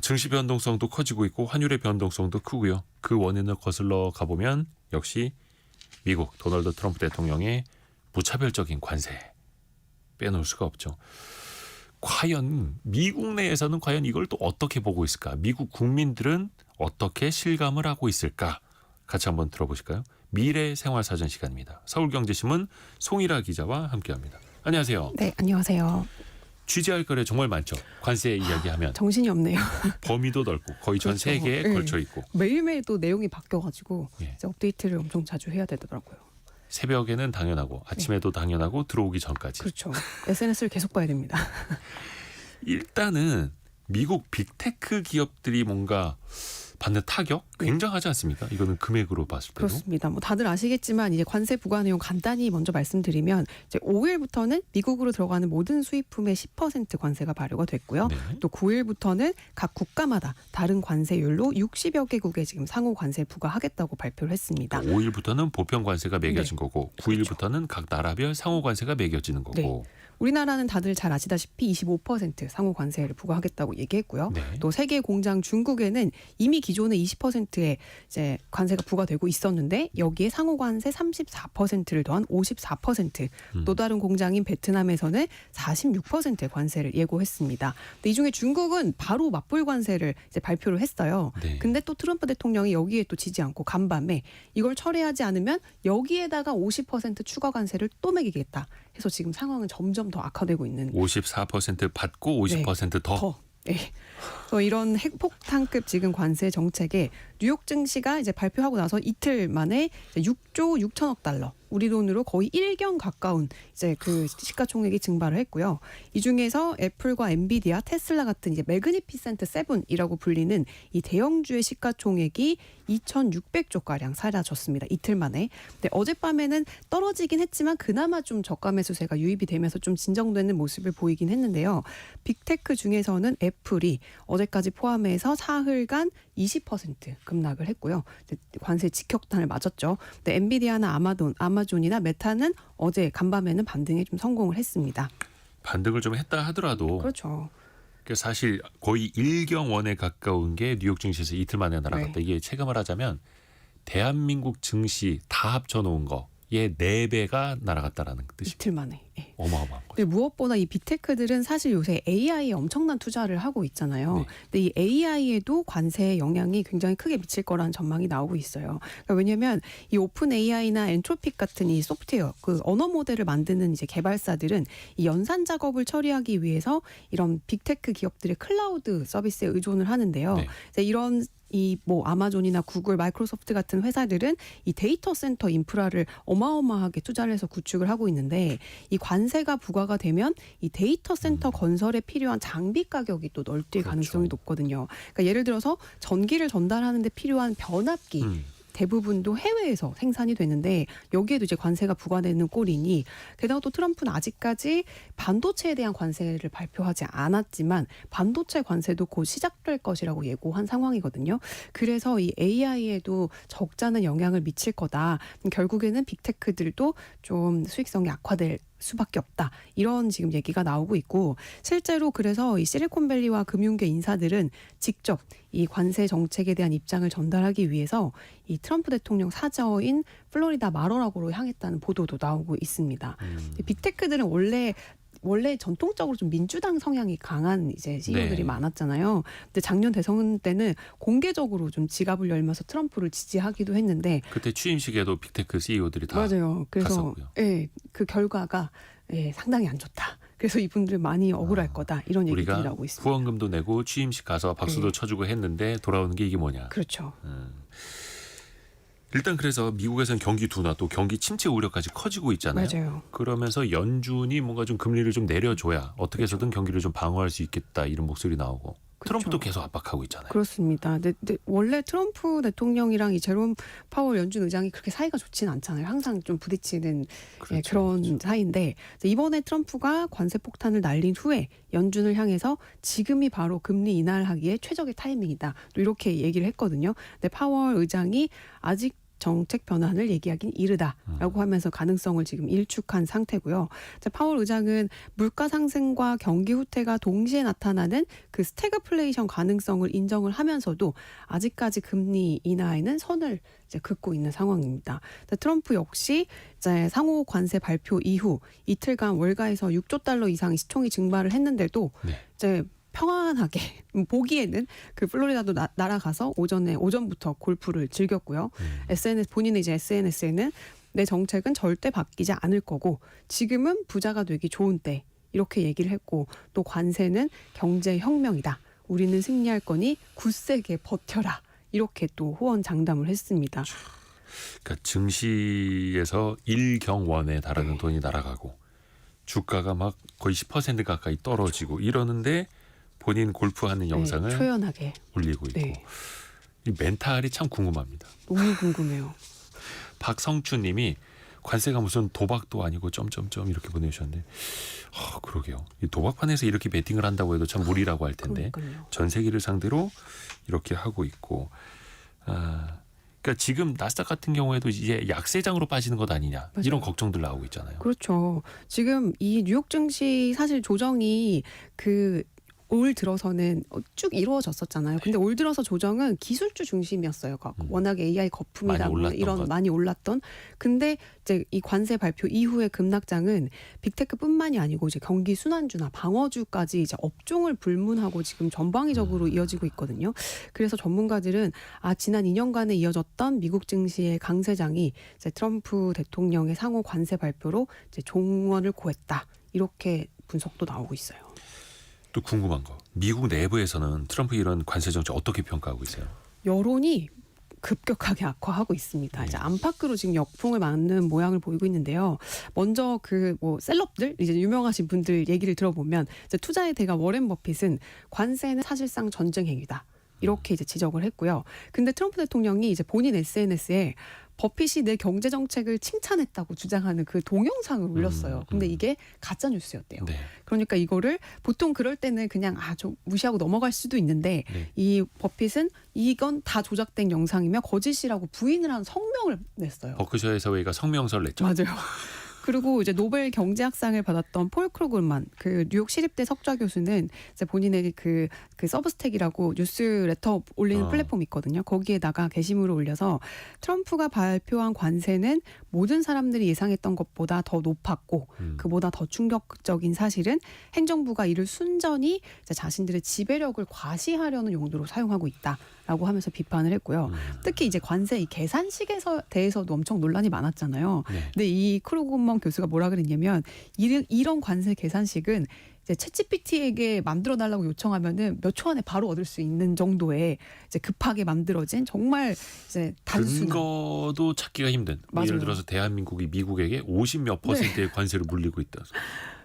증시 변동성도 커지고 있고 환율의 변동성도 크고요. 그 원인을 거슬러 가보면 역시 미국 도널드 트럼프 대통령의 무차별적인 관세 빼놓을 수가 없죠. 과연 미국 내에서는 과연 이걸 또 어떻게 보고 있을까? 미국 국민들은 어떻게 실감을 하고 있을까? 같이 한번 들어보실까요? 미래 생활사전 시간입니다. 서울경제신문 송일아 기자와 함께합니다. 안녕하세요. 네, 안녕하세요. 취재할 거래 정말 많죠. 관세 이야기하면 정신이 없네요. 범위도 넓고 거의 전 그렇죠. 세계에 네. 걸쳐 있고 매일매일 또 내용이 바뀌어가지고 예. 이제 업데이트를 엄청 자주 해야 되더라고요. 새벽에는 당연하고 아침에도 당연하고 들어오기 전까지. 그렇죠. SNS를 계속 봐야 됩니다. 일단은 미국 빅테크 기업들이 뭔가 받는 타격 굉장하지 않습니까? 이거는 금액으로 봤을 때도. 그렇습니다. 뭐 다들 아시겠지만 이제 관세 부과 내용 간단히 먼저 말씀드리면 이제 5일부터는 미국으로 들어가는 모든 수입품의 10% 관세가 발효가 됐고요. 네. 또 9일부터는 각 국가마다 다른 관세율로 60여 개국에 지금 상호 관세 부과하겠다고 발표를 했습니다. 5일부터는 보편 관세가 매겨진 네. 거고 9일부터는 각 나라별 상호 관세가 매겨지는 거고. 우리나라는 다들 잘 아시다시피 25% 상호 관세를 부과하겠다고 얘기했고요. 네. 또 세계 공장 중국에는 이미 기존에 20%의 이제 관세가 부과되고 있었는데 여기에 상호 관세 34%를 더한 54%. 또 다른 공장인 베트남에서는 46%의 관세를 예고했습니다. 근데 이 중에 중국은 바로 맞불 관세를 이제 발표를 했어요. 네. 근데 또 트럼프 대통령이 여기에 또 지지 않고 간밤에 이걸 철회하지 않으면 여기에다가 50% 추가 관세를 또 매기겠다. 해서 지금 상황은 점점 더 악화되고 있는 54% 받고 50% 더. 네. 그래서 이런 핵폭탄급 지금 관세 정책에 뉴욕 증시가 이제 발표하고 나서 이틀 만에 6조 6천억 달러, 우리 돈으로 거의 1경 가까운 이제 그 시가총액이 증발을 했고요. 이 중에서 애플과 엔비디아, 테슬라 같은 이제 매그니피센트 세븐이라고 불리는 이 대형주의 시가총액이 2,600조 가량 사라졌습니다. 이틀 만에. 근데 어젯밤에는 떨어지긴 했지만 그나마 좀 저가 매수세가 유입이 되면서 좀 진정되는 모습을 보이긴 했는데요. 빅테크 중에서는 애플이 어제까지 포함해서 사흘간 20% 급락을 했고요. 관세 직격탄을 맞았죠. 근데 엔비디아나 아마존이나 메타는 어제 간밤에는 반등에 좀 성공을 했습니다. 반등을 좀 했다 하더라도 그렇죠. 사실 거의 1경원에 가까운 게 뉴욕 증시에서 이틀 만에 날아갔다. 네. 이게 체감을 하자면 대한민국 증시 다 합쳐놓은 거의 4배가 날아갔다라는 뜻입니다. 이틀 만에. 네. 어마어마한 거죠. 근데 무엇보다 이 빅테크들은 사실 요새 AI에 엄청난 투자를 하고 있잖아요. 네. 근데 이 AI에도 관세의 영향이 굉장히 크게 미칠 거라는 전망이 나오고 있어요. 그러니까 왜냐하면 이 오픈 AI나 엔트로픽 같은 이 소프트웨어, 그 언어 모델을 만드는 이제 개발사들은 이 연산 작업을 처리하기 위해서 이런 빅테크 기업들의 클라우드 서비스에 의존을 하는데요. 네. 이제 이런 이 뭐 아마존이나 구글, 마이크로소프트 같은 회사들은 이 데이터 센터 인프라를 어마어마하게 투자를 해서 구축을 하고 있는데 이 관세가 부과가 되면 이 데이터 센터 건설에 필요한 장비 가격이 또 널뛸 그렇죠. 가능성이 높거든요. 그러니까 예를 들어서 전기를 전달하는 데 필요한 변압기 대부분도 해외에서 생산이 되는데 여기에도 이제 관세가 부과되는 꼴이니, 게다가 또 트럼프는 아직까지 반도체에 대한 관세를 발표하지 않았지만 반도체 관세도 곧 시작될 것이라고 예고한 상황이거든요. 그래서 이 AI에도 적잖은 영향을 미칠 거다. 결국에는 빅테크들도 좀 수익성이 악화될 수밖에 없다. 이런 지금 얘기가 나오고 있고, 실제로 그래서 이 실리콘밸리와 금융계 인사들은 직접 이 관세 정책에 대한 입장을 전달하기 위해서 이 트럼프 대통령 사저인 플로리다 마로라고로 향했다는 보도도 나오고 있습니다. 빅테크들은 원래 전통적으로 좀 민주당 성향이 강한 이제 CEO들이 네. 많았잖아요. 근데 작년 대선 때는 공개적으로 좀 지갑을 열면서 트럼프를 지지하기도 했는데, 그때 취임식에도 빅테크 CEO들이 다 맞아요. 그래서 갔었고요. 예, 그 결과가 상당히 안 좋다. 그래서 이분들 많이 억울할 거다. 이런 얘기들이 우리가 나오고 있습니다. 후원금도 내고 취임식 가서 박수도 쳐주고 했는데 돌아오는 게 이게 뭐냐. 그렇죠. 일단 그래서 미국에서는 경기 둔화 또 경기 침체 우려까지 커지고 있잖아요. 맞아요. 그러면서 연준이 뭔가 좀 금리를 좀 내려줘야 어떻게 해서든 경기를 좀 방어할 수 있겠다 이런 목소리 나오고 트럼프도 계속 압박하고 있잖아요. 그렇습니다. 근데 원래 트럼프 대통령이랑 이 제롬 파월 연준 의장이 그렇게 사이가 좋지는 않잖아요. 항상 좀 부딪히는 그렇죠, 그런 그렇죠. 사이인데, 이번에 트럼프가 관세 폭탄을 날린 후에 연준을 향해서 지금이 바로 금리 인하하기에 최적의 타이밍이다. 또 이렇게 얘기를 했거든요. 근데 파월 의장이 아직 정책 변환을 얘기하긴 이르다라고 하면서 가능성을 지금 일축한 상태고요. 파월 의장은 물가 상승과 경기 후퇴가 동시에 나타나는 그 스태그플레이션 가능성을 인정을 하면서도 아직까지 금리 인하에는 선을 이제 긋고 있는 상황입니다. 트럼프 역시 이제 상호 관세 발표 이후 이틀간 월가에서 6조 달러 이상 시총이 증발을 했는데도 네. 이제 평안하게 보기에는 그 플로리다도 날아가서 오전부터 골프를 즐겼고요. 본인의 이제 SNS에는 내 정책은 절대 바뀌지 않을 거고 지금은 부자가 되기 좋은 때 이렇게 얘기를 했고 또 관세는 경제 혁명이다. 우리는 승리할 거니 굳세게 버텨라. 이렇게 또 호언 장담을 했습니다. 그러니까 증시에서 1경원에 달하는 네. 돈이 날아가고 주가가 막 거의 10% 가까이 떨어지고 이러는데 본인 골프하는 영상을 초연하게 올리고 있고 네. 이 멘탈이 참 궁금합니다. 너무 궁금해요. 박성춘님이 관세가 무슨 도박도 아니고 점점점 이렇게 보내주셨는데 그러게요. 이 도박판에서 이렇게 베팅을 한다고 해도 참 무리라고 할 텐데 그러니까요. 전 세계를 상대로 이렇게 하고 있고 그러니까 지금 나스닥 같은 경우에도 이제 약세장으로 빠지는 것 아니냐 맞아요. 이런 걱정들 나오고 있잖아요. 그렇죠. 지금 이 뉴욕 증시 사실 조정이 올 들어서는 쭉 이루어졌었잖아요. 근데 올 들어서 조정은 기술주 중심이었어요. 워낙 AI 거품이다 많이 올랐던. 근데 이제 이 관세 발표 이후의 급락장은 빅테크뿐만이 아니고 이제 경기 순환주나 방어주까지 이제 업종을 불문하고 지금 전방위적으로 이어지고 있거든요. 그래서 전문가들은 지난 2년간에 이어졌던 미국 증시의 강세장이 이제 트럼프 대통령의 상호 관세 발표로 이제 종언을 고했다. 이렇게 분석도 나오고 있어요. 또 궁금한 거. 미국 내부에서는 트럼프 이런 관세 정책 어떻게 평가하고 있어요? 여론이 급격하게 악화하고 있습니다. 네. 이제 안팎으로 지금 역풍을 맞는 모양을 보이고 있는데요. 먼저 셀럽들 이제 유명하신 분들 얘기를 들어보면 이제 투자의 대가 워렌 버핏은 관세는 사실상 전쟁 행위다. 이렇게 이제 지적을 했고요. 근데 트럼프 대통령이 이제 본인 SNS에 버핏이 내 경제 정책을 칭찬했다고 주장하는 그 동영상을 올렸어요. 근데 이게 가짜 뉴스였대요. 네. 그러니까 이거를 보통 그럴 때는 그냥 좀 무시하고 넘어갈 수도 있는데 네. 이 버핏은 이건 다 조작된 영상이며 거짓이라고 부인을 한 성명을 냈어요. 버크셔 해서웨이가 성명서를 냈죠. 맞아요. 그리고 이제 노벨 경제학상을 받았던 폴 크루글만 그 뉴욕 시립대 석좌 교수는 이제 본인의 그 서브스택이라고 뉴스레터 올리는 플랫폼이 있거든요. 거기에다가 게시물을 올려서 트럼프가 발표한 관세는 모든 사람들이 예상했던 것보다 더 높았고 그보다 더 충격적인 사실은 행정부가 이를 순전히 이제 자신들의 지배력을 과시하려는 용도로 사용하고 있다라고 하면서 비판을 했고요. 특히 이제 관세 이 계산식에 대해서도 엄청 논란이 많았잖아요. 네. 근데 이 크루그먼 교수가 뭐라 그랬냐면 이런 관세 계산식은 이제 챗GPT에게 만들어 달라고 요청하면은 몇 초 안에 바로 얻을 수 있는 정도의 이제 급하게 만들어진 정말 이제 단순한 근거도 찾기가 힘든. 맞아요. 예를 들어서 대한민국이 미국에게 50몇 %의 관세를 물리고 있다.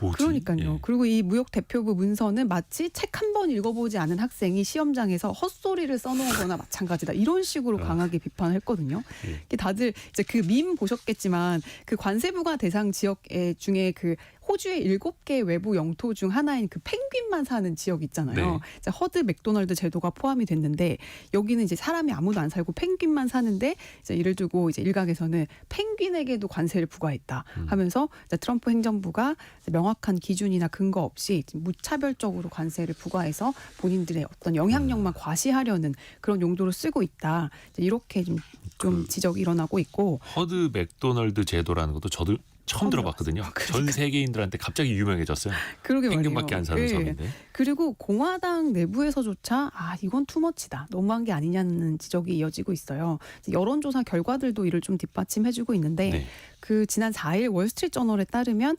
뭐지? 그러니까요. 예. 그리고 이 무역 대표부 문서는 마치 책 한 번 읽어보지 않은 학생이 시험장에서 헛소리를 써놓은 거나 마찬가지다. 이런 식으로 강하게 비판을 했거든요. 예. 이게 다들 이제 그 밈 보셨겠지만 그 관세부가 대상 지역 중에 그 호주의 7개 외부 영토 중 하나인 그 펭귄만 사는 지역 있잖아요. 네. 이제 허드 맥도널드 제도가 포함이 됐는데 여기는 이제 사람이 아무도 안 살고 펭귄만 사는데 이제 이를 두고 이제 일각에서는 펭귄에게도 관세를 부과했다 하면서 이제 트럼프 행정부가 이제 명확한 기준이나 근거 없이 무차별적으로 관세를 부과해서 본인들의 어떤 영향력만 과시하려는 그런 용도로 쓰고 있다. 이제 이렇게 좀 지적이 일어나고 있고 허드 맥도널드 제도라는 것도 저도 처음 들어봤거든요. 전 세계인들한테 갑자기 유명해졌어요. 그러게 말이에요. 펭귄밖에 안 사는 예. 섬인데. 그리고 공화당 내부에서조차 이건 투머치다. 너무한 게 아니냐는 지적이 이어지고 있어요. 여론조사 결과들도 이를 좀 뒷받침해주고 있는데 네. 그 지난 4일 월스트리트저널에 따르면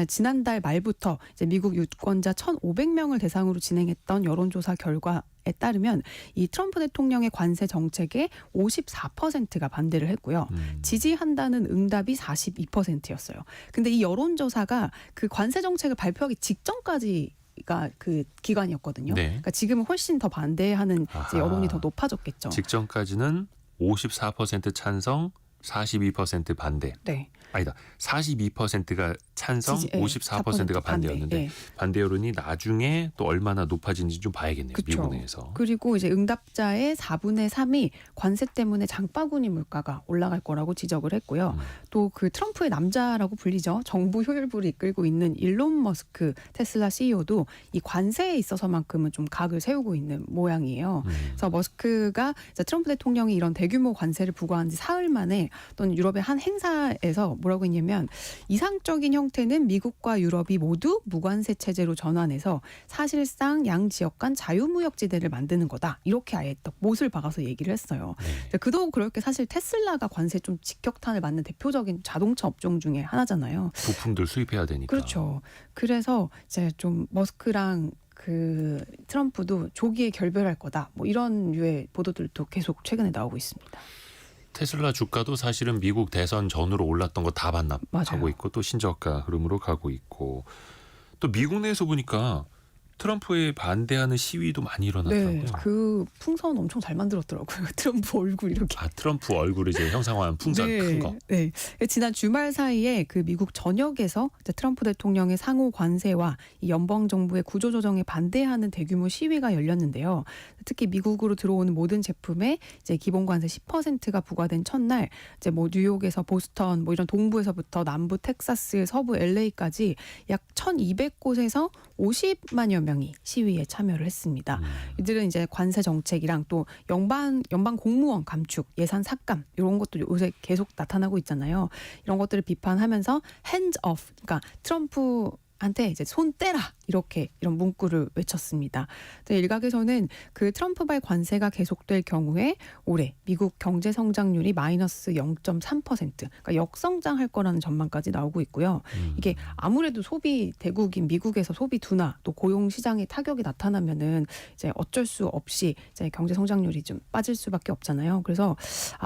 지난달 말부터 이제 미국 유권자 1,500명을 대상으로 진행했던 여론조사 결과에 따르면 이 트럼프 대통령의 관세 정책에 54%가 반대를 했고요. 지지한다는 응답이 42%였어요. 근데 이 여론조사가 그 관세 정책을 발표하기 직전까지가 그 기간이었거든요. 네. 그러니까 지금은 훨씬 더 반대하는 이제 여론이 더 높아졌겠죠. 직전까지는 54% 찬성, 42% 반대. 네. 아니다. 42%가 찬성 지지, 예, 54%가 4% 반대. 반대였는데 예. 반대 여론이 나중에 또 얼마나 높아진지 좀 봐야겠네요. 그쵸. 미국 내에서. 그리고 이제 응답자의 4분의 3이 관세 때문에 장바구니 물가가 올라갈 거라고 지적을 했고요. 또 그 트럼프의 남자라고 불리죠. 정부 효율부를 이끌고 있는 일론 머스크 테슬라 CEO도 이 관세에 있어서만큼은 좀 각을 세우고 있는 모양이에요. 그래서 머스크가 이제 트럼프 대통령이 이런 대규모 관세를 부과한 지 사흘 만에 어떤 유럽의 한 행사에서 뭐라고 했냐면 이상적인 형태는 미국과 유럽이 모두 무관세 체제로 전환해서 사실상 양 지역 간 자유무역지대를 만드는 거다. 이렇게 아예 딱 못을 박아서 얘기를 했어요. 네. 그도 그럴 게 사실 테슬라가 관세 좀 직격탄을 맞는 대표적인 자동차 업종 중에 하나잖아요. 부품들 수입해야 되니까. 그렇죠. 그래서 이제 좀 머스크랑 그 트럼프도 조기에 결별할 거다. 뭐 이런 류의 보도들도 계속 최근에 나오고 있습니다. 테슬라 주가도 사실은 미국 대선 전으로 올랐던 거 다 반납하고 맞아요. 있고 또 신저가 흐름으로 가고 있고 또 미국 내에서 보니까 트럼프에 반대하는 시위도 많이 일어났더라고요. 네, 그 풍선 엄청 잘 만들었더라고요. 트럼프 얼굴 이렇게. 아, 트럼프 얼굴을 이제 형상화한 풍선 큰 거. 네. 지난 주말 사이에 그 미국 전역에서 이제 트럼프 대통령의 상호 관세와 이 연방 정부의 구조 조정에 반대하는 대규모 시위가 열렸는데요. 특히 미국으로 들어오는 모든 제품에 이제 기본 관세 10%가 부과된 첫날, 이제 뭐 뉴욕에서 보스턴, 뭐 이런 동부에서부터 남부 텍사스, 서부 LA까지 약 1,200곳에서 50만여 명이 시위에 참여를 했습니다. 이들은 이제 관세 정책이랑 또 연방 공무원 감축, 예산 삭감 이런 것도 요새 계속 나타나고 있잖아요. 이런 것들을 비판하면서 hands off, 그러니까 트럼프한테 이제 손 떼라 이런 문구를 외쳤습니다. 일각에서는 그 트럼프발 관세가 계속될 경우에 올해 미국 경제 성장률이 마이너스 0.3%, 그러니까 역성장할 거라는 전망까지 나오고 있고요. 이게 아무래도 소비 대국인 미국에서 소비 둔화, 또 고용 시장에 타격이 나타나면은 이제 어쩔 수 없이 이제 경제 성장률이 좀 빠질 수밖에 없잖아요. 그래서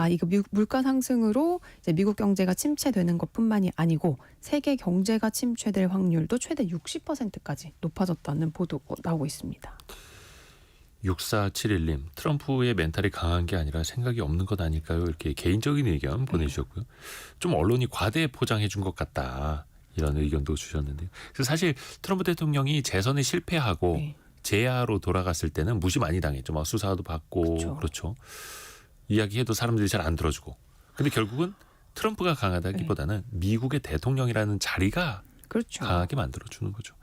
이거 물가 상승으로 이제 미국 경제가 침체되는 것뿐만이 아니고 세계 경제가 침체될 확률도 최대 60%까지 높아졌다는 보도가 나오고 있습니다. 6471님, 트럼프의 멘탈이 강한 게 아니라 생각이 없는 것 아닐까요? 이렇게 개인적인 의견 보내주셨고요. 좀 언론이 과대 포장해 준 것 같다. 이런 의견도 주셨는데요. 그래서 사실 트럼프 대통령이 재선에 실패하고 네. 재야로 돌아갔을 때는 무시 많이 당했죠. 막 수사도 받고 그렇죠. 이야기해도 사람들이 잘 안 들어주고. 근데 결국은 트럼프가 강하다기보다는 미국의 대통령이라는 자리가 그렇죠. 강하게 만들어주는 거죠.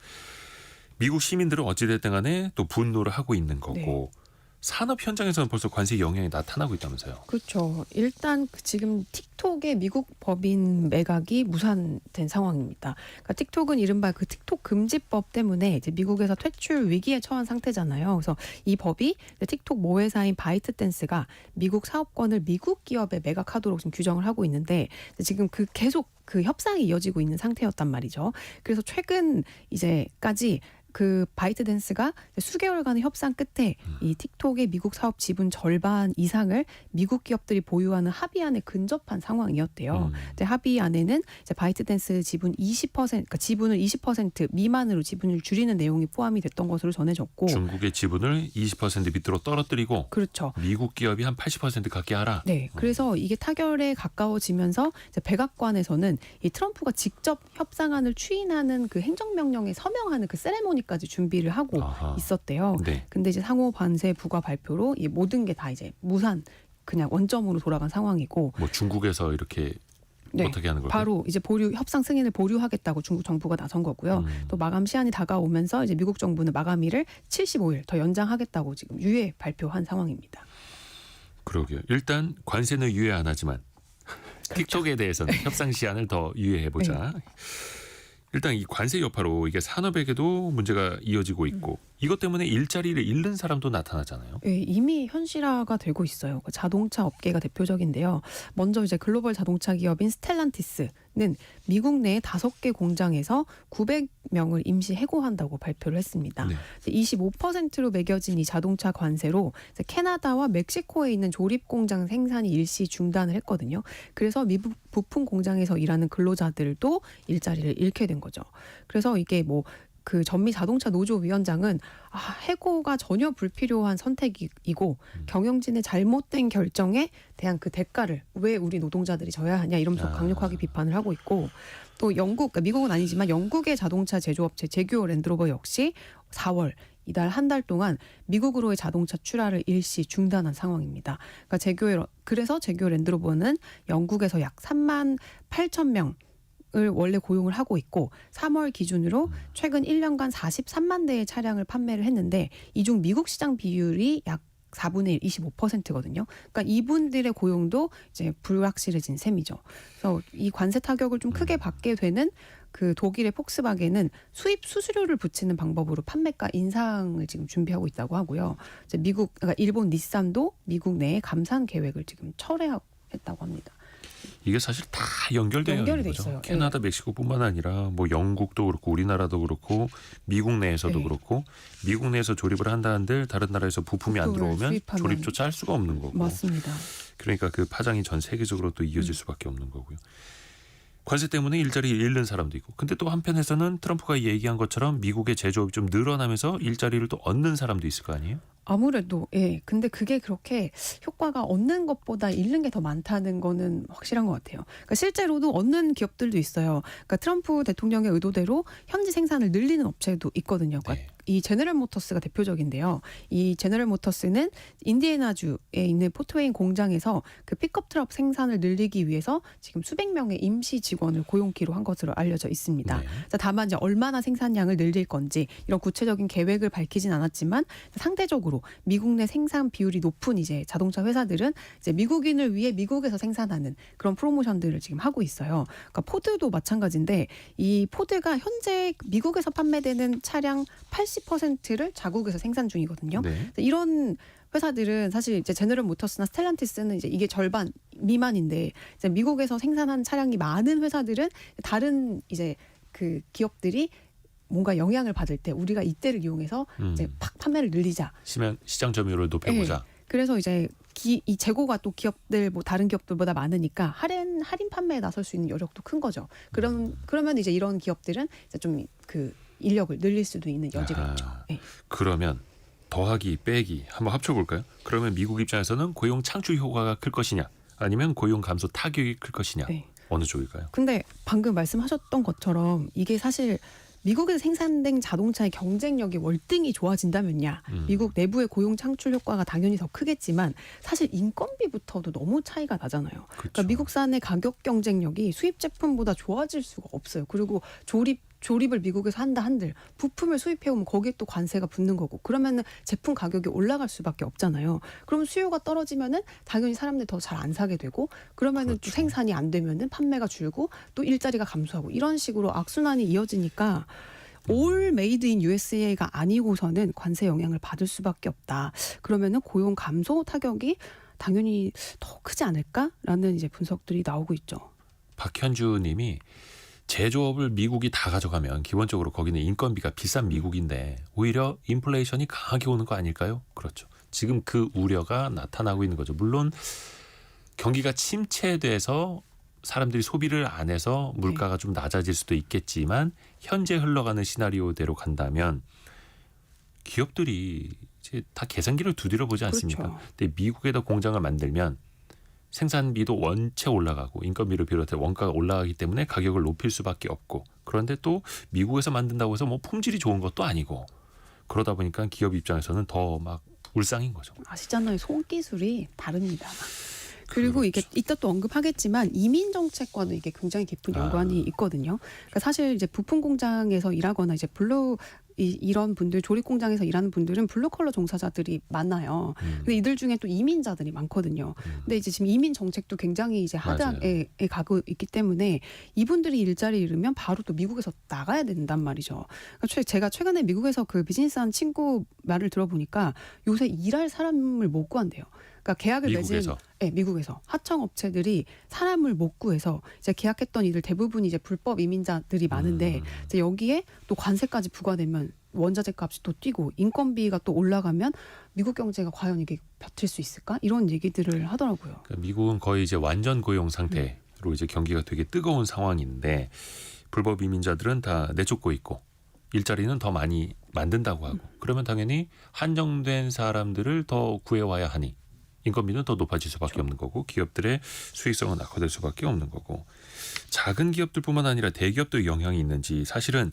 미국 시민들은 어찌됐든 간에 또 분노를 하고 있는 거고 산업 현장에서는 벌써 관세 영향이 나타나고 있다면서요. 그렇죠. 일단 지금 틱톡의 미국 법인 매각이 무산된 상황입니다. 그러니까 틱톡은 이른바 그 틱톡 금지법 때문에 이제 미국에서 퇴출 위기에 처한 상태잖아요. 그래서 이 법이 틱톡 모회사인 바이트댄스가 미국 사업권을 미국 기업에 매각하도록 지금 규정을 하고 있는데 지금 계속 그 협상이 이어지고 있는 상태였단 말이죠. 그래서 최근 이제까지 그 바이트댄스가 수개월간의 협상 끝에 이 틱톡의 미국 사업 지분 절반 이상을 미국 기업들이 보유하는 합의안에 근접한 상황이었대요. 근데 합의안에는 이제 바이트댄스 지분 20%, 그러니까 지분을 20% 미만으로 지분을 줄이는 내용이 포함이 됐던 것으로 전해졌고, 중국의 지분을 20% 밑으로 떨어뜨리고, 그렇죠. 미국 기업이 한 80% 갖게 하라. 네, 그래서 이게 타결에 가까워지면서 이제 백악관에서는 이 트럼프가 직접 협상안을 추인하는 그 행정명령에 서명하는 그 세레모니 까지 준비를 하고 있었대요. 네. 근데 이제 상호 관세 부과 발표로 이 모든 게 다 이제 무산, 그냥 원점으로 돌아간 상황이고. 뭐 중국에서 이렇게 어떻게 하는 걸까요? 바로 이제 협상 승인을 보류하겠다고 중국 정부가 나선 거고요. 또 마감 시한이 다가오면서 이제 미국 정부는 마감일을 75일 더 연장하겠다고 지금 유예 발표한 상황입니다. 그러게요. 일단 관세는 유예 안 하지만 틱톡에 대해서는 협상 시한을 더 유예해 보자. 일단 이 관세 여파로 이게 산업에게도 문제가 이어지고 있고 이것 때문에 일자리를 잃는 사람도 나타나잖아요. 네, 이미 현실화가 되고 있어요. 자동차 업계가 대표적인데요. 먼저 이제 글로벌 자동차 기업인 스텔란티스는 미국 내 5개 공장에서 900명을 임시 해고한다고 발표를 했습니다. 네. 25%로 매겨진 이 자동차 관세로 캐나다와 멕시코에 있는 조립 공장 생산이 일시 중단을 했거든요. 그래서 미국 부품 공장에서 일하는 근로자들도 일자리를 잃게 된 거죠. 그래서 이게 뭐 그 전미 자동차 노조 위원장은 해고가 전혀 불필요한 선택이고 경영진의 잘못된 결정에 대한 그 대가를 왜 우리 노동자들이 져야 하냐 이러면서 강력하게 비판을 하고 있고 또 영국, 그러니까 미국은 아니지만 영국의 자동차 제조업체 제규어 랜드로버 역시 4월 이달 한 달 동안 미국으로의 자동차 출하를 일시 중단한 상황입니다. 그러니까 그래서 제규어 랜드로버는 영국에서 약 3만 8천 명 을 원래 고용을 하고 있고 3월 기준으로 최근 1년간 43만 대의 차량을 판매를 했는데 이 중 미국 시장 비율이 약 4분의 1, 25%거든요. 그러니까 이분들의 고용도 이제 불확실해진 셈이죠. 그래서 이 관세 타격을 좀 크게 받게 되는 그 독일의 폭스바겐은 수입 수수료를 붙이는 방법으로 판매가 인상을 지금 준비하고 있다고 하고요. 이제 그러니까 일본 닛산도 미국 내에 감산 계획을 지금 철회했다고 합니다. 이게 사실 다 연결되어 있는 연결이 돼 거죠. 있어요. 캐나다, 멕시코뿐만 아니라 뭐 영국도 그렇고 우리나라도 그렇고 미국 내에서도 네. 그렇고 미국 내에서 조립을 한다 한들 다른 나라에서 부품이 안 부품을 들어오면 수입하면 조립조차 할 수가 없는 거고. 맞습니다. 그러니까 그 파장이 전 세계적으로 또 이어질 수밖에 없는 거고요. 관세 때문에 일자리를 잃는 사람도 있고. 근데 또 한편에서는 트럼프가 얘기한 것처럼 미국의 제조업이 좀 늘어나면서 일자리를 또 얻는 사람도 있을 거 아니에요? 아무래도 근데 그게 그렇게 효과가 얻는 것보다 잃는 게 더 많다는 거는 확실한 것 같아요. 그러니까 실제로도 얻는 기업들도 있어요. 그러니까 트럼프 대통령의 의도대로 현지 생산을 늘리는 업체도 있거든요. 그러니까 네. 이 제너럴 모터스가 대표적인데요. 이 제너럴 모터스는 인디애나주에 있는 포트웨인 공장에서 그 픽업 트럭 생산을 늘리기 위해서 지금 수백 명의 임시 직원을 고용키로 한 것으로 알려져 있습니다. 네. 다만 이제 얼마나 생산량을 늘릴 건지 이런 구체적인 계획을 밝히진 않았지만 상대적으로 미국 내 생산 비율이 높은 이제 자동차 회사들은 이제 미국인을 위해 미국에서 생산하는 그런 프로모션들을 지금 하고 있어요. 그러니까 포드도 마찬가지인데 이 포드가 현재 미국에서 판매되는 차량 80%를 자국에서 생산 중이거든요. 네. 이런 회사들은 사실 이제 제너럴 모터스나 스텔란티스는 이제 이게 절반 미만인데 이제 미국에서 생산한 차량이 많은 회사들은 다른 이제 그 기업들이 뭔가 영향을 받을 때 우리가 이때를 이용해서 이제 팍 판매를 늘리자. 시장 점유율을 높여보자. 네. 그래서 이제 이 재고가 또 기업들 뭐 다른 기업들보다 많으니까 할인 판매에 나설 수 있는 여력도 큰 거죠. 그러면 이제 이런 기업들은 이제 좀 그 인력을 늘릴 수도 있는 여지가 있죠. 네. 그러면 더하기 빼기 한번 합쳐볼까요? 그러면 미국 입장에서는 고용 창출 효과가 클 것이냐 아니면 고용 감소 타격이 클 것이냐 네. 어느 쪽일까요? 근데 방금 말씀하셨던 것처럼 이게 사실 미국에서 생산된 자동차의 경쟁력이 월등히 좋아진다면야 미국 내부의 고용 창출 효과가 당연히 더 크겠지만 사실 인건비부터도 너무 차이가 나잖아요. 그러니까 미국산의 가격 경쟁력이 수입 제품보다 좋아질 수가 없어요. 그리고 조립을 미국에서 한다 한들 부품을 수입해오면 거기에 또 관세가 붙는 거고 그러면은 제품 가격이 올라갈 수밖에 없잖아요. 그럼 수요가 떨어지면은 당연히 사람들이 더 잘 안 사게 되고 그러면은 또 생산이 안 되면은 판매가 줄고 또 일자리가 감소하고 이런 식으로 악순환이 이어지니까 올 메이드 인 USA가 아니고서는 관세 영향을 받을 수밖에 없다. 그러면은 고용 감소 타격이 당연히 더 크지 않을까라는 이제 분석들이 나오고 있죠. 박현주 님이 제조업을 미국이 다 가져가면 기본적으로 거기는 인건비가 비싼 미국인데 오히려 인플레이션이 강하게 오는 거 아닐까요? 그렇죠. 지금 그 우려가 나타나고 있는 거죠. 물론 경기가 침체돼서 사람들이 소비를 안 해서 물가가 좀 낮아질 수도 있겠지만 현재 흘러가는 시나리오대로 간다면 기업들이 이제 다 계산기를 두드려 보지 않습니까? 그렇죠. 근데 미국에다 공장을 만들면 생산비도 원체 올라가고 인건비를 비롯해 원가가 올라가기 때문에 가격을 높일 수밖에 없고 그런데 또 미국에서 만든다고 해서 뭐 품질이 좋은 것도 아니고 그러다 보니까 기업 입장에서는 더 막 울상인 거죠. 아시잖아요. 손기술이 다릅니다. 그리고 그렇죠. 이게 이따 또 언급하겠지만 이민 정책과도 이게 굉장히 깊은 연관이 있거든요. 그러니까 사실 이제 부품 공장에서 일하거나 이제 이런 분들 조립 공장에서 일하는 분들은 블루 컬러 종사자들이 많아요. 근데 이들 중에 또 이민자들이 많거든요. 근데 이제 지금 이민 정책도 굉장히 이제 하드하게 가고 있기 때문에 이분들이 일자리 잃으면 바로 또 미국에서 나가야 된단 말이죠. 그러니까 제가 최근에 미국에서 그 비즈니스하는 친구 말을 들어보니까 요새 일할 사람을 못 구한대요. 그러니까 계약을 미국에서? 미국에서 하청 업체들이 사람을 못 구해서 이제 계약했던 이들 대부분이 이제 불법 이민자들이 많은데 이제 여기에 또 관세까지 부과되면 원자재 값이 또 뛰고 인건비가 또 올라가면 미국 경제가 과연 이게 버틸 수 있을까? 이런 얘기들을 하더라고요. 그러니까 미국은 거의 이제 완전 고용 상태로 이제 경기가 되게 뜨거운 상황인데 불법 이민자들은 다 내쫓고 있고 일자리는 더 많이 만든다고 하고 그러면 당연히 한정된 사람들을 더 구해와야 하니 인건비는 더 높아질 수밖에 없는 거고 기업들의 수익성은 악화될 수밖에 없는 거고 작은 기업들뿐만 아니라 대기업도 영향이 있는지 사실은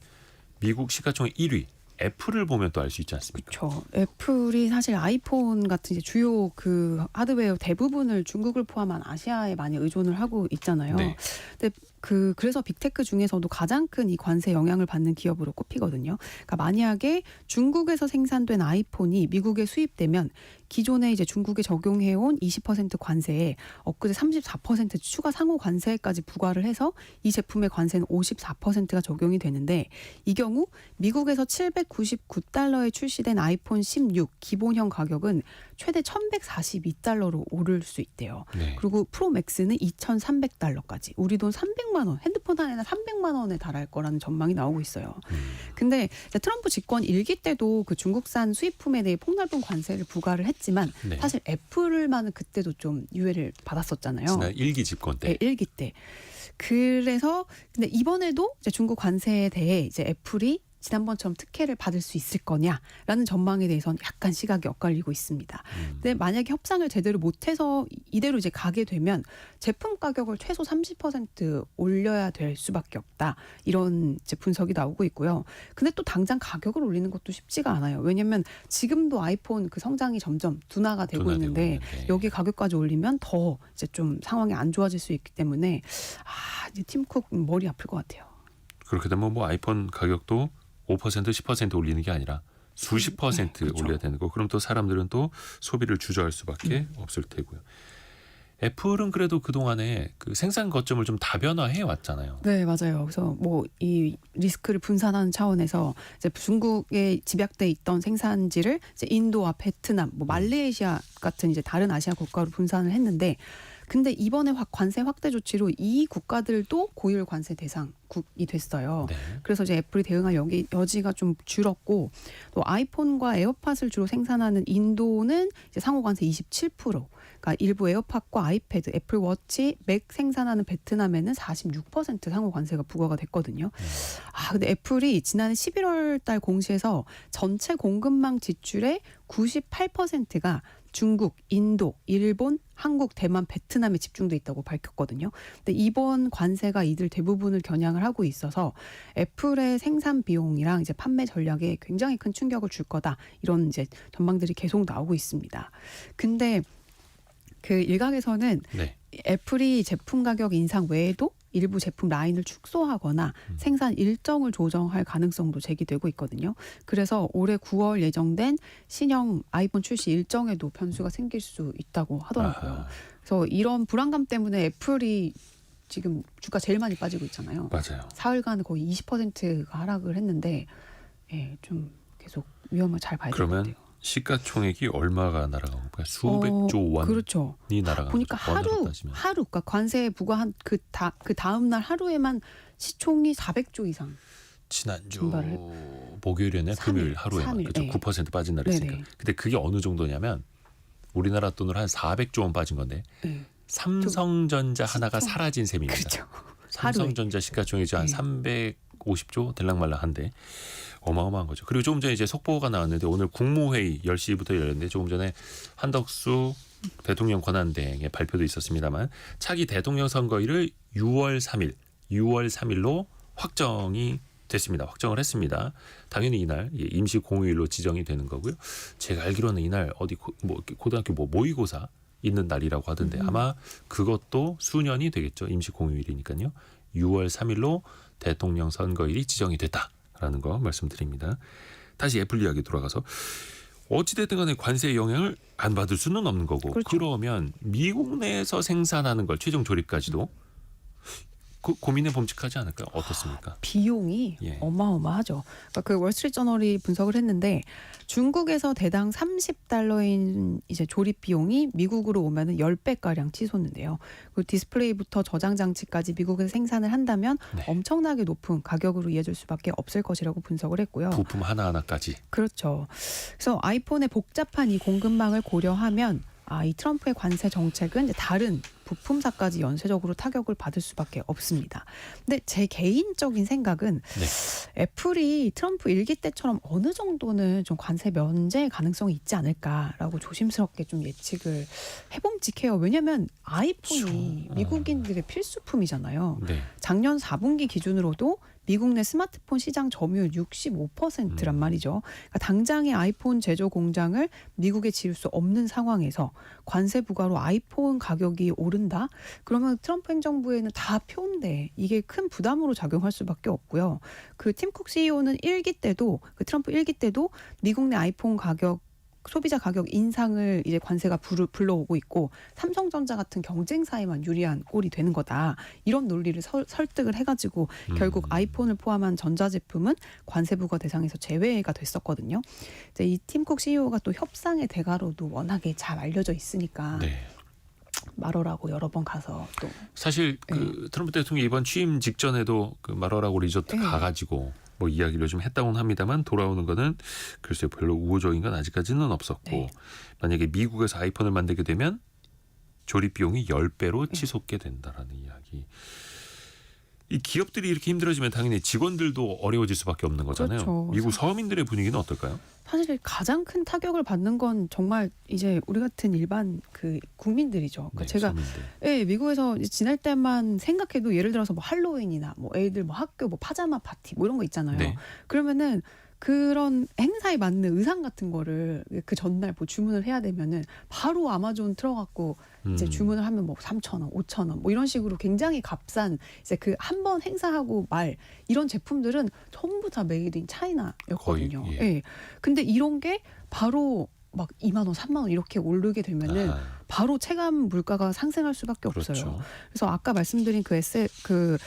미국 시가총액 1위 애플을 보면 또 알 수 있지 않습니까? 그렇죠. 애플이 사실 아이폰 같은 이제 주요 그 하드웨어 대부분을 중국을 포함한 아시아에 많이 의존을 하고 있잖아요. 네. 근데 그래서 빅테크 중에서도 가장 큰 이 관세 영향을 받는 기업으로 꼽히거든요. 그러니까 만약에 중국에서 생산된 아이폰이 미국에 수입되면 기존에 이제 중국에 적용해온 20% 관세에 엊그제 34% 추가 상호 관세까지 부과를 해서 이 제품의 관세는 54%가 적용이 되는데 이 경우 미국에서 799달러에 출시된 아이폰 16 기본형 가격은 최대 1,142달러로 오를 수 있대요. 네. 그리고 프로맥스는 2,300달러까지 우리 돈 300만 원 핸드폰 하나에 300만 원에 달할 거라는 전망이 나오고 있어요. 근데 트럼프 집권 1기 때도 그 중국산 수입품에 대해 폭넓은 관세를 부과를 했지만 네. 사실 애플만은 그때도 좀 유예를 받았었잖아요. 지난 1기 집권 때. 네, 1기 때. 그래서 근데 이번에도 이제 중국 관세에 대해 이제 애플이 지난번처럼 특혜를 받을 수 있을 거냐라는 전망에 대해서는 약간 시각이 엇갈리고 있습니다. 근데 만약에 협상을 제대로 못해서 이대로 이제 가게 되면 제품 가격을 최소 30% 올려야 될 수밖에 없다. 이런 이제 분석이 나오고 있고요. 근데 또 당장 가격을 올리는 것도 쉽지가 않아요. 왜냐하면 지금도 아이폰 그 성장이 점점 둔화가 되고 있는데 여기 가격까지 올리면 더 이제 좀 상황이 안 좋아질 수 있기 때문에 이제 팀쿡 머리 아플 것 같아요. 그렇게 되면 뭐 아이폰 가격도 5% 10% 올리는 게 아니라 수십 퍼센트 그렇죠. 올려야 되는 거. 그럼 또 사람들은 또 소비를 주저할 수밖에 없을 테고요. 애플은 그래도 그동안에 그 생산 거점을 좀 다변화해 왔잖아요. 네, 맞아요. 그래서 뭐 이 리스크를 분산하는 차원에서 이제 중국에 집약돼 있던 생산지를 이제 인도와 베트남, 뭐 말레이시아 같은 이제 다른 아시아 국가로 분산을 했는데 근데 이번에 관세 확대 조치로 이 국가들도 고율 관세 대상국이 됐어요. 네. 그래서 이제 애플이 대응할 여지가 좀 줄었고 또 아이폰과 에어팟을 주로 생산하는 인도는 이제 상호 관세 27%. 그러니까 일부 에어팟과 아이패드, 애플워치, 맥 생산하는 베트남에는 46% 상호 관세가 부과가 됐거든요. 근데 애플이 지난해 11월 달 공시에서 전체 공급망 지출의 98%가 중국, 인도, 일본, 한국, 대만, 베트남에 집중돼 있다고 밝혔거든요. 근데 이번 관세가 이들 대부분을 겨냥을 하고 있어서 애플의 생산 비용이랑 이제 판매 전략에 굉장히 큰 충격을 줄 거다. 이런 이제 전망들이 계속 나오고 있습니다. 근데 그 일각에서는 네. 애플이 제품 가격 인상 외에도 일부 제품 라인을 축소하거나 생산 일정을 조정할 가능성도 제기되고 있거든요. 그래서 올해 9월 예정된 신형 아이폰 출시 일정에도 변수가 생길 수 있다고 하더라고요. 아하. 그래서 이런 불안감 때문에 애플이 지금 주가 제일 많이 빠지고 있잖아요. 맞아요. 사흘간 거의 20%가 하락을 했는데 좀 계속 위험을 잘 봐야 될 것 그러면 같아요. 시가총액이 얼마가 날아가고 그러니까 수백조 원이 그렇죠. 날아가고 보니까 그러니까 관세 부과한 그 다음 날 하루에만 시총이 400조 이상. 지난주 증발을 목요일이나 3일, 금요일 하루에만 3일, 그렇죠. 네. 9% 빠진 날이 있으니까. 네네. 근데 그게 어느 정도냐면 우리나라 돈으로 한 400조 원 빠진 건데 네. 삼성전자 하나가 시총. 사라진 셈입니다. 그렇죠. 삼성전자 시가총액이 한 네. 350조 될랑말랑한데 어마어마한 거죠. 그리고 조금 전에 이제 속보가 나왔는데 오늘 국무회의 10시부터 열렸는데 조금 전에 한덕수 대통령 권한대행의 발표도 있었습니다만 차기 대통령 선거일을 6월 3일로 확정이 됐습니다. 확정을 했습니다. 당연히 이날 임시 공휴일로 지정이 되는 거고요. 제가 알기로는 이날 어디 고등학교 모의고사 있는 날이라고 하던데 아마 그것도 수년이 되겠죠. 임시 공휴일이니까요. 6월 3일로 대통령 선거일이 지정이 됐다라는 거 말씀드립니다. 다시 애플 이야기 돌아가서 어찌됐든 간에 관세의 영향을 안 받을 수는 없는 거고 그렇죠. 그러면 미국 내에서 생산하는 걸 최종 조립까지도 고민해 봄직하지 않을까요? 어떻습니까? 비용이 어마어마하죠. 그러니까 그 월스트리트저널이 분석을 했는데 중국에서 대당 $30인 이제 조립 비용이 미국으로 오면은 10배 가량 치솟는데요. 그 디스플레이부터 저장 장치까지 미국에서 생산을 한다면 엄청나게 높은 가격으로 이어질 수밖에 없을 것이라고 분석을 했고요. 부품 하나하나까지. 그렇죠. 그래서 아이폰의 복잡한 이 공급망을 고려하면 이 트럼프의 관세 정책은 이제 다른 부품사까지 연쇄적으로 타격을 받을 수밖에 없습니다. 근데 제 개인적인 생각은 애플이 트럼프 일기 때처럼 어느 정도는 좀 관세 면제 가능성이 있지 않을까라고 조심스럽게 좀 예측을 해봄직해요. 왜냐하면 아이폰이 그렇죠. 미국인들의 필수품이잖아요. 네. 작년 4분기 기준으로도 미국 내 스마트폰 시장 점유율 65%란 말이죠. 그러니까 당장의 아이폰 제조 공장을 미국에 지을 수 없는 상황에서 관세 부과로 아이폰 가격이 오른다? 그러면 트럼프 행정부에는 다 표인데 이게 큰 부담으로 작용할 수밖에 없고요. 그 팀쿡 CEO는 트럼프 일기 때도 미국 내 아이폰 가격 소비자 가격 인상을 이제 관세가 불러오고 있고 삼성전자 같은 경쟁사에만 유리한 꼴이 되는 거다. 이런 논리를 설득을 해가지고 결국 아이폰을 포함한 전자제품은 관세 부과 대상에서 제외가 됐었거든요. 이제 이 팀쿡 CEO가 또 협상의 대가로도 워낙에 잘 알려져 있으니까 네. 말어라고 여러 번 가서 또 사실 그 트럼프 대통령이 이번 취임 직전에도 그 마러라고 리조트 네. 가가지고 뭐 이야기를 좀 했다고는 합니다만 돌아오는 거는 글쎄요 별로 우호적인 건 아직까지는 없었고 네. 만약에 미국에서 아이폰을 만들게 되면 조립 비용이 10배로 치솟게 된다라는 이야기. 이 기업들이 이렇게 힘들어지면 당연히 직원들도 어려워질 수밖에 없는 거잖아요. 그렇죠. 미국 서민들의 분위기는 어떨까요? 사실 가장 큰 타격을 받는 건 정말 이제 우리 같은 일반 그 국민들이죠. 그러니까 제가 서민들. 미국에서 이제 지낼 때만 생각해도 예를 들어서 뭐 할로윈이나 뭐 애들 뭐 학교 뭐 파자마 파티 뭐 이런 거 있잖아요. 네. 그러면은 그런 행사에 맞는 의상 같은 거를 그 전날 뭐 주문을 해야 되면은 바로 아마존 들어갖고 이제 주문을 하면 뭐 3,000원, 5,000원 뭐 이런 식으로 굉장히 값싼 이제 그 한 번 행사하고 말 이런 제품들은 전부 다 메이드 인 차이나였거든요. 거의, 예. 근데 이런 게 바로 막 2만 원, 3만 원 이렇게 오르게 되면은 바로 체감 물가가 상승할 수밖에 없어요. 그렇죠. 그래서 아까 말씀드린 그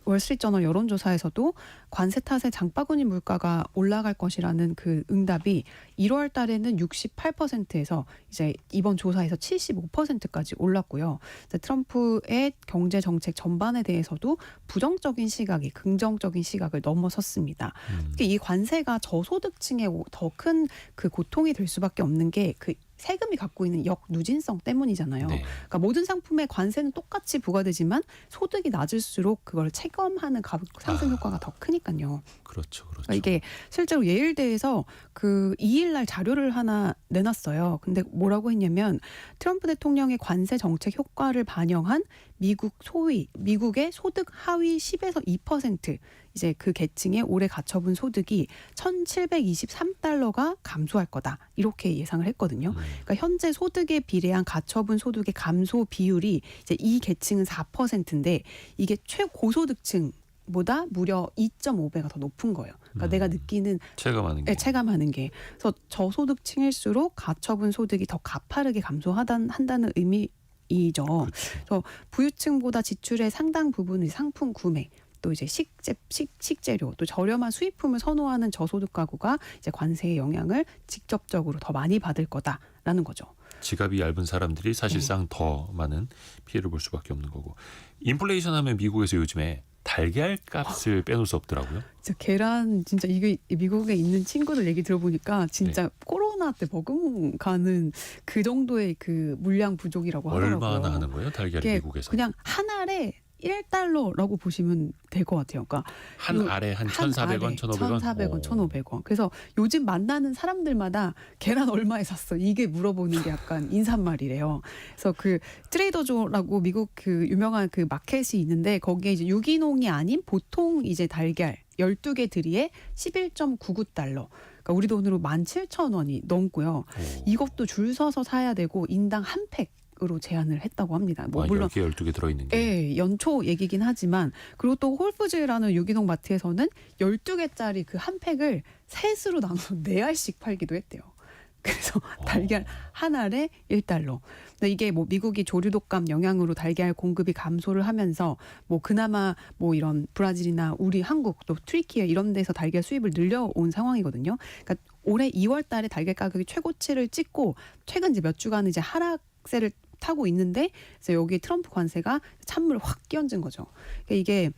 월스트리트저널 여론조사에서도 관세 탓에 장바구니 물가가 올라갈 것이라는 그 응답이 1월 달에는 68%에서 이제 이번 조사에서 75%까지 올랐고요. 트럼프의 경제 정책 전반에 대해서도 부정적인 시각이 긍정적인 시각을 넘어섰습니다. 특히 이 관세가 저소득층에 더 큰 그 고통이 될 수밖에 없는 게 그 세금이 갖고 있는 역누진성 때문이잖아요. 네. 그러니까 모든 상품의 관세는 똑같이 부과되지만 소득이 낮을수록 그걸 체감하는 가격 상승 효과가 더 크니까요. 그렇죠. 그러니까 이게 실제로 예일대에서 그 2일날 자료를 하나 내놨어요. 근데 뭐라고 했냐면 트럼프 대통령의 관세 정책 효과를 반영한 미국의 소득 하위 10에서 2% 이제 그 계층의 올해 가처분 소득이 1,723달러가 감소할 거다. 이렇게 예상을 했거든요. 그러니까 현재 소득에 비례한 가처분 소득의 감소 비율이 이제 이 계층은 4%인데 이게 최고소득층 보다 무려 2.5배가 더 높은 거예요. 그러니까 내가 느끼는 체감하는 게. 그래서 저소득층일수록 가처분 소득이 더 가파르게 한다는 의미이죠. 그렇죠. 그래서 부유층보다 지출의 상당 부분이 상품 구매, 또 이제 식재료, 또 저렴한 수입품을 선호하는 저소득 가구가 이제 관세의 영향을 직접적으로 더 많이 받을 거다라는 거죠. 지갑이 얇은 사람들이 사실상 더 많은 피해를 볼 수밖에 없는 거고. 인플레이션 하면 미국에서 요즘에 달걀 값을 빼놓을 수 없더라고요. 진짜 계란 진짜 이게 미국에 있는 친구들 얘기 들어보니까 진짜 코로나 때 버금가는 그 정도의 그 물량 부족이라고 하더라고요. 얼마나 하는 거예요, 달걀이 미국에서? 그냥 한 알에 1달러라고 보시면 될 것 같아요. 그러니까 한 알에 한 1,400원, 1,500원? 1,400원, 1,500원. 그래서 요즘 만나는 사람들마다 계란 얼마에 샀어? 이게 물어보는 게 약간 인사말이래요. 그래서 그 트레이더조라고 미국 그 유명한 그 마켓이 있는데 거기에 이제 유기농이 아닌 보통 이제 달걀 12개 들이에 11.99달러. 그러니까 우리 돈으로 17,000원이 넘고요. 이것도 줄 서서 사야 되고 인당 한 팩으로 제한을 했다고 합니다. 뭐 물론 10개, 12개 들어있는 게. 예, 연초 얘기긴 하지만 그리고 또 홀푸즈라는 유기농 마트에서는 12개짜리 그 한 팩을 셋으로 나눠서 4알씩 팔기도 했대요. 그래서 달걀 한 알에 1달러. 근데 이게 뭐 미국이 조류 독감 영향으로 달걀 공급이 감소를 하면서 뭐 그나마 뭐 이런 브라질이나 우리 한국 또 트리키에 이런 데서 달걀 수입을 늘려온 상황이거든요. 그러니까 올해 2월 달에 달걀 가격이 최고치를 찍고 최근 이제 몇 주간 이제 하락세를 타고 있는데 그래서 여기 트럼프 관세가 찬물을 확 끼얹은 거죠. 그러니까 이게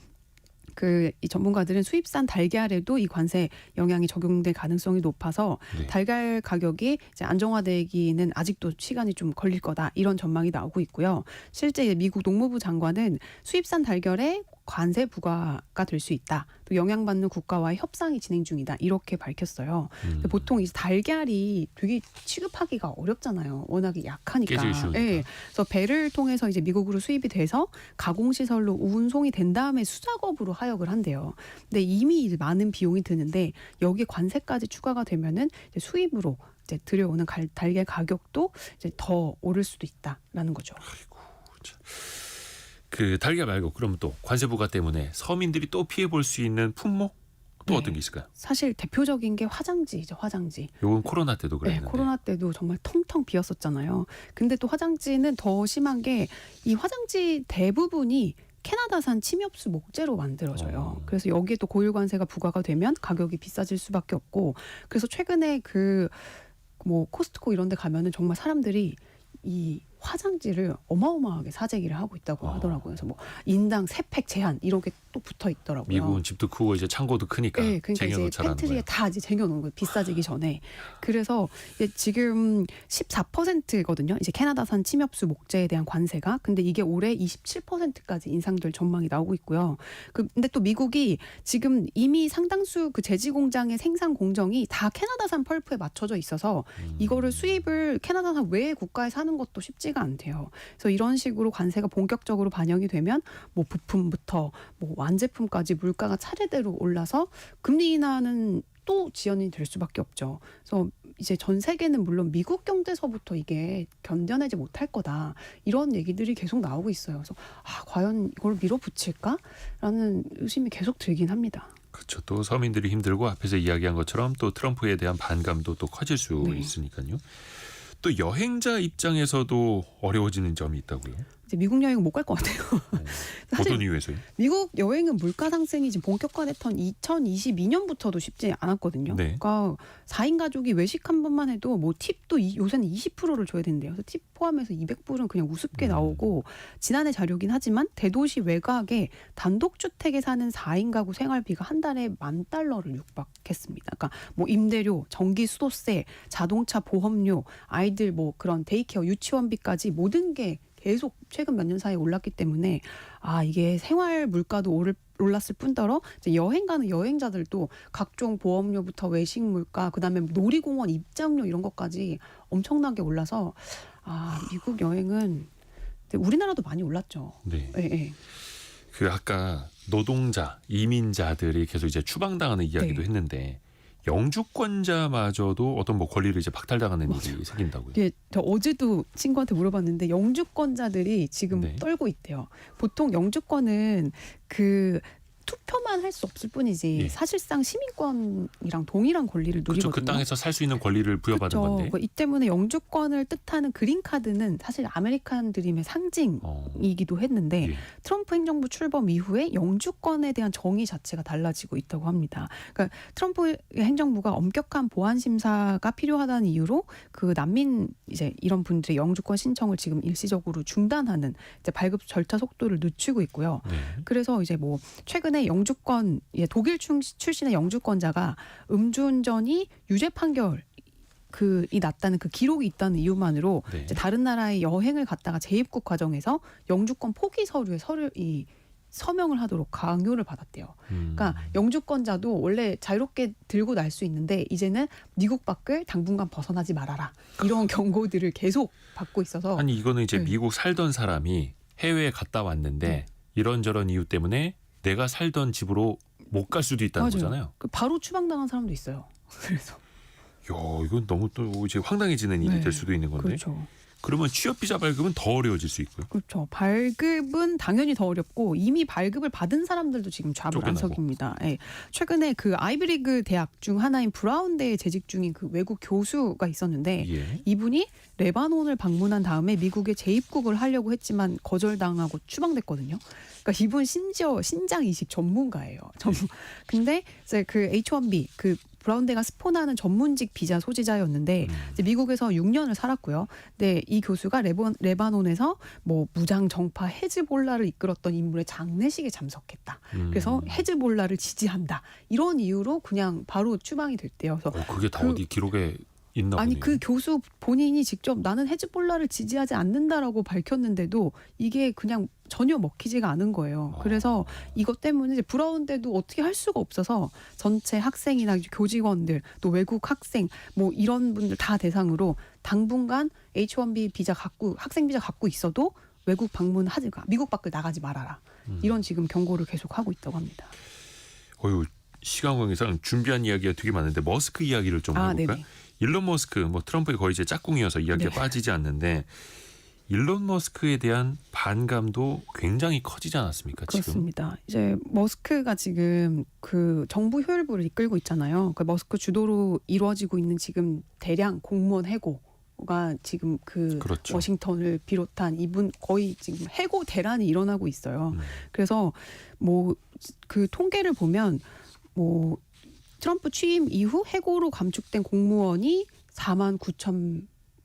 이 전문가들은 수입산 달걀에도 이 관세 영향이 적용될 가능성이 높아서 네. 달걀 가격이 이제 안정화되기는 아직도 시간이 좀 걸릴 거다 이런 전망이 나오고 있고요. 실제 미국 농무부 장관은 수입산 달걀에 관세 부과가 될 수 있다. 또 영향받는 국가와의 협상이 진행 중이다. 이렇게 밝혔어요. 근데 보통 이 달걀이 되게 취급하기가 어렵잖아요. 워낙에 약하니까. 깨지기 쉬우니까. 예. 그래서 배를 통해서 이제 미국으로 수입이 돼서 가공시설로 운송이 된 다음에 수작업으로 하역을 한대요. 근데 이미 이제 많은 비용이 드는데 여기에 관세까지 추가가 되면은 이제 수입으로 이제 들여오는 달걀 가격도 이제 더 오를 수도 있다라는 거죠. 그 달걀 말고 그럼 또 관세 부과 때문에 서민들이 또 피해 볼 수 있는 품목 또 네. 어떤 게 있을까요? 사실 대표적인 게 화장지죠, 화장지. 요건 코로나 때도 네, 그랬는데. 코로나 때도 정말 텅텅 비었었잖아요. 근데 또 화장지는 더 심한 게 이 화장지 대부분이 캐나다산 침엽수 목재로 만들어져요. 그래서 여기에 또 고유 관세가 부과가 되면 가격이 비싸질 수밖에 없고, 그래서 최근에 뭐 코스트코 이런 데 가면은 정말 사람들이 이 화장지를 어마어마하게 사재기를 하고 있다고 하더라고요. 그래서 뭐 인당 3팩 제한 이런 게 또 붙어 있더라고요. 미국은 집도 크고 이제 창고도 크니까 네, 그러니까 이제 쟁여놓자라는 팬트리에 거예요. 다 이제 쟁여놓은 거예요. 비싸지기 전에. 그래서 이제 지금 14%거든요. 이제 캐나다산 침엽수 목재에 대한 관세가. 근데 이게 올해 27%까지 인상될 전망이 나오고 있고요. 근데 또 미국이 지금 이미 상당수 그 제지 공장의 생산 공정이 다 캐나다산 펄프에 맞춰져 있어서 이거를 수입을 캐나다산 외의 국가에 사는 것도 쉽지가 않대요. 그래서 이런 식으로 관세가 본격적으로 반영이 되면 뭐 부품부터 뭐 완제품까지 물가가 차례대로 올라서 금리 인하는 또 지연이 될 수밖에 없죠. 그래서 이제 전 세계는 물론 미국 경제서부터 이게 견뎌내지 못할 거다 이런 얘기들이 계속 나오고 있어요. 그래서 과연 이걸 밀어붙일까라는 의심이 계속 들긴 합니다. 그렇죠. 또 서민들이 힘들고 앞에서 이야기한 것처럼 또 트럼프에 대한 반감도 또 커질 수 네. 있으니까요. 또 여행자 입장에서도 어려워지는 점이 있다고요. 이제 미국 여행 못 갈 것 같아요. 사실 어떤 이유에서요? 미국 여행은 물가 상승이 지금 본격화됐던 2022년부터도 쉽지 않았거든요. 네. 그러니까 4인 가족이 외식 한 번만 해도 뭐 팁도 요새는 20%를 줘야 된대요. 그래서 팁 포함해서 200불은 그냥 우습게 나오고, 지난해 자료긴 하지만 대도시 외곽에 단독주택에 사는 4인 가구 생활비가 한 달에 $10,000를 육박했습니다. 그러니까 뭐 임대료, 전기 수도세, 자동차 보험료, 아이들 뭐 그런 데이케어 유치원비까지 모든 게 계속 최근 몇 년 사이에 올랐기 때문에 이게 생활 물가도 올랐을 뿐더러 이제 여행 가는 여행자들도 각종 보험료부터 외식 물가, 그다음에 놀이공원 입장료 이런 것까지 엄청나게 올라서 미국 여행은 우리나라도 많이 올랐죠. 네. 네. 그 아까 노동자, 이민자들이 계속 이제 추방당하는 이야기도 네. 했는데 영주권자마저도 어떤 뭐 권리를 이제 박탈당하는 일이 생긴다고요. 예, 저 어제도 친구한테 물어봤는데 영주권자들이 지금 네. 떨고 있대요. 보통 영주권은 투표만 할 수 없을 뿐이지 예. 사실상 시민권이랑 동일한 권리를 그렇죠. 누리거든요. 그 땅에서 살 수 있는 권리를 부여받은 건데. 이 때문에 영주권을 뜻하는 그린카드는 사실 아메리칸 드림의 상징이기도 했는데 예. 트럼프 행정부 출범 이후에 영주권에 대한 정의 자체가 달라지고 있다고 합니다. 그러니까 트럼프 행정부가 엄격한 보안 심사가 필요하다는 이유로 그 난민 이제 이런 분들의 영주권 신청을 지금 일시적으로 중단하는 이제 발급 절차 속도를 늦추고 있고요. 네. 그래서 이제 뭐 최근에 영주권 독일 출신의 영주권자가 음주운전이 유죄 판결 이 났다는 그 기록이 있다는 이유만으로 네. 이제 다른 나라에 여행을 갔다가 재입국 과정에서 영주권 포기 서류에 서명을 하도록 강요를 받았대요. 그러니까 영주권자도 원래 자유롭게 들고 날 수 있는데 이제는 미국 밖을 당분간 벗어나지 말아라 이런 경고들을 계속 받고 있어서 아니 이거는 이제 네. 미국 살던 사람이 해외에 갔다 왔는데 네. 이런저런 이유 때문에 내가 살던 집으로 못 갈 수도 있다는 맞아요. 거잖아요. 바로 추방당한 사람도 있어요. 그래서 이건 너무 또 이제 황당해지는 일이 네. 될 수도 있는 건데. 그렇죠. 그러면 취업 비자 발급은 더 어려워질 수 있고요. 그렇죠. 발급은 당연히 더 어렵고 이미 발급을 받은 사람들도 지금 쫓겨나고. 좌불안석입니다. 예. 최근에 그 아이비리그 대학 중 하나인 브라운대에 재직 중인 그 외국 교수가 있었는데 예. 이분이 레바논을 방문한 다음에 미국에 재입국을 하려고 했지만 거절당하고 추방됐거든요. 그러니까 이분 심지어 신장 이식 전문가예요. 근데 이제 그 H1B 그 브라운대가 스포나는 전문직 비자 소지자였는데 이제 미국에서 6년을 살았고요. 근데 이 교수가 레바논에서 뭐 무장 정파 헤즈볼라를 이끌었던 인물의 장례식에 참석했다. 그래서 헤즈볼라를 지지한다. 이런 이유로 그냥 바로 추방이 됐대요. 그래서 그게 다 어디 기록에 있나 보네요. 아니 그 교수 본인이 직접 나는 헤즈볼라를 지지하지 않는다라고 밝혔는데도 이게 그냥 전혀 먹히지가 않은 거예요. 그래서 이것 때문에 이제 브라운대도 어떻게 할 수가 없어서 전체 학생이나 교직원들 또 외국 학생 뭐 이런 분들 다 대상으로 당분간 H-1B 비자 갖고 학생 비자 갖고 있어도 외국 방문하지 미국 밖을 나가지 말아라. 이런 지금 경고를 계속 하고 있다고 합니다. 어유 시간 관계상 준비한 이야기가 되게 많은데 머스크 이야기를 좀 해볼까요? 네네. 일론 머스크 뭐 트럼프의 거의 이제 짝꿍이어서 이야기가 빠지지 않는데 일론 머스크에 대한 반감도 굉장히 커지지 않았습니까? 지금? 그렇습니다. 이제 머스크가 지금 그 정부 효율부를 이끌고 있잖아요. 그 머스크 주도로 이루어지고 있는 지금 대량 공무원 해고가 지금 그 그렇죠. 워싱턴을 비롯한 이분 거의 지금 해고 대란이 일어나고 있어요. 그래서 뭐 그 통계를 보면 뭐 트럼프 취임 이후 해고로 감축된 공무원이 4만 9천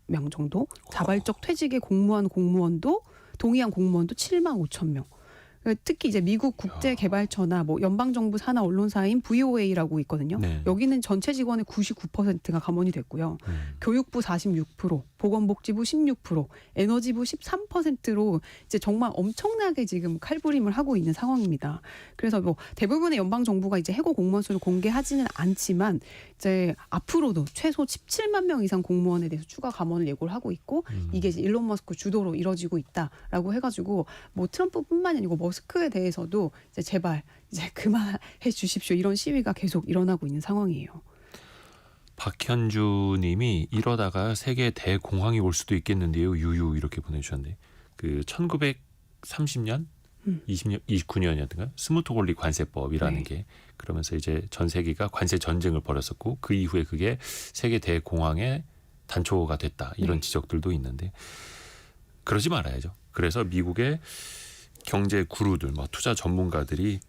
명 정도, 자발적 퇴직에 공무원도 동의한 공무원도 7만 5천 명. 특히 이제 미국 국제개발처나 뭐 연방정부 산하 언론사인 VOA라고 있거든요. 네. 여기는 전체 직원의 99%가 감원이 됐고요. 교육부 46%, 보건복지부 16%, 에너지부 13%로 이제 정말 엄청나게 지금 칼부림을 하고 있는 상황입니다. 그래서 뭐 대부분의 연방 정부가 이제 해고 공무원 수를 공개하지는 않지만 이제 앞으로도 최소 17만 명 이상 공무원에 대해서 추가 감원을 예고를 하고 있고 이게 이제 일론 머스크 주도로 이뤄지고 있다라고 해가지고 뭐 트럼프뿐만이 아니고 머스크에 대해서도 이제 제발 이제 그만해 주십시오 이런 시위가 계속 일어나고 있는 상황이에요. 박현주님이 이러다가 세계 대공황이 올 수도 있겠는데요. 유유 이렇게 보내주셨는데 그 1930년, 29년이었던가 스무트홀리 관세법이라는 네. 게 그러면서 이제 전 세계가 관세 전쟁을 벌였었고 그 이후에 그게 세계 대공황의 단초가 됐다 이런 지적들도 있는데 그러지 말아야죠. 그래서 미국의 경제 구루들, 뭐 투자 전문가들이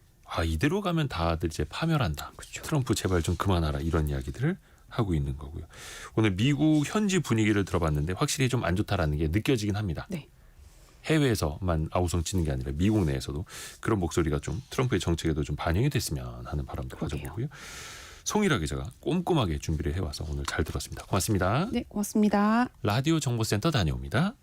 이대로 가면 다들 이제 파멸한다. 그렇죠. 트럼프 제발 좀 그만하라 이런 이야기들을 하고 있는 거고요. 오늘 미국 현지 분위기를 들어봤는데 확실히 좀 안 좋다라는 게 느껴지긴 합니다. 네. 해외에서만 아우성치는 게 아니라 미국 내에서도 그런 목소리가 좀 트럼프의 정책에도 좀 반영이 됐으면 하는 바람도 그러게요. 가져보고요. 송일아 기자가 꼼꼼하게 준비를 해와서 오늘 잘 들었습니다. 고맙습니다. 네, 고맙습니다. 라디오 정보센터 다녀옵니다.